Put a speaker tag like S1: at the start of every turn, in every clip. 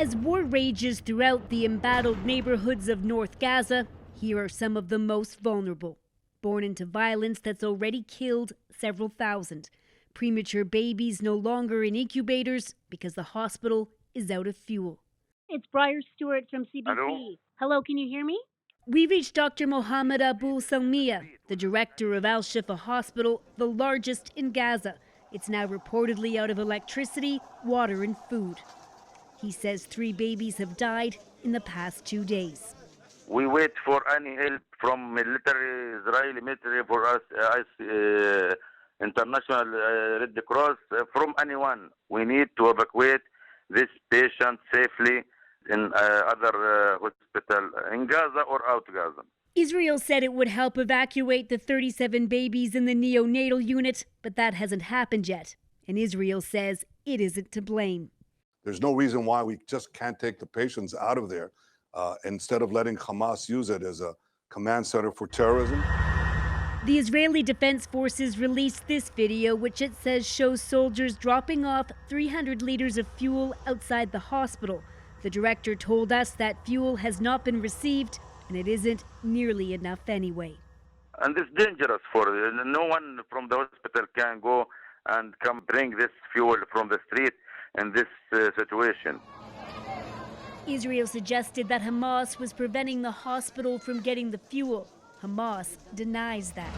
S1: As war rages throughout the embattled neighborhoods of North Gaza, here are some of the most vulnerable. Born into violence that's already killed several thousand. Premature babies no longer in incubators because the hospital is out of fuel.
S2: It's Briar Stewart from CBC. Hello, can you hear me?
S1: We reached Dr. Mohammed Abul Salmiya, the director of Al-Shifa Hospital, the largest in Gaza. It's now reportedly out of electricity, water, and food. He says 3 babies have died in the past 2 days.
S3: We wait for any help from military, Israeli military, for us, international Red Cross, from anyone. We need to evacuate this patient safely in other hospital in Gaza or out Gaza.
S1: Israel said it would help evacuate the 37 babies in the neonatal unit, but that hasn't happened yet. And Israel says it isn't to blame.
S4: There's no reason why we just can't take the patients out of there instead of letting Hamas use it as a command center for terrorism.
S1: The Israeli Defense Forces released this video, which it says shows soldiers dropping off 300 liters of fuel outside the hospital. The director told us that fuel has not been received, and it isn't nearly enough anyway.
S3: And it's dangerous for no one from the hospital can go and come bring this fuel from the street in this situation.
S1: Israel suggested that Hamas was preventing the hospital from getting the fuel. Hamas denies that.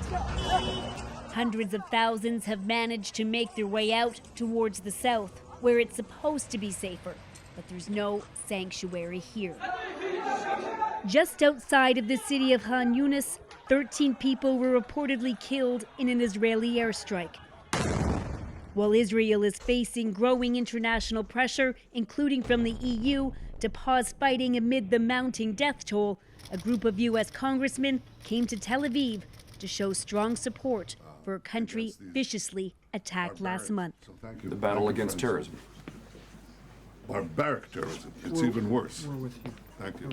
S1: Hundreds of thousands have managed to make their way out towards the south, where it's supposed to be safer. But there's no sanctuary here. Just outside of the city of Han Yunis, 13 people were reportedly killed in an Israeli airstrike. While Israel is facing growing international pressure, including from the EU, to pause fighting amid the mounting death toll, a group of U.S. congressmen came to Tel Aviv to show strong support for a country viciously attacked last month.
S5: The battle against terrorism.
S4: Barbaric terrorism. It's even worse.
S6: We're with you.
S4: Thank you.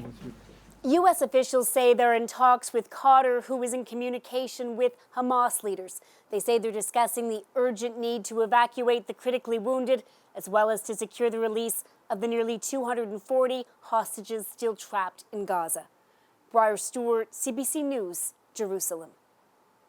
S2: U.S. officials say they're in talks with Qatar, who is in communication with Hamas leaders. They say they're discussing the urgent need to evacuate the critically wounded, as well as to secure the release of the nearly 240 hostages still trapped in Gaza. Briar Stewart, CBC News, Jerusalem.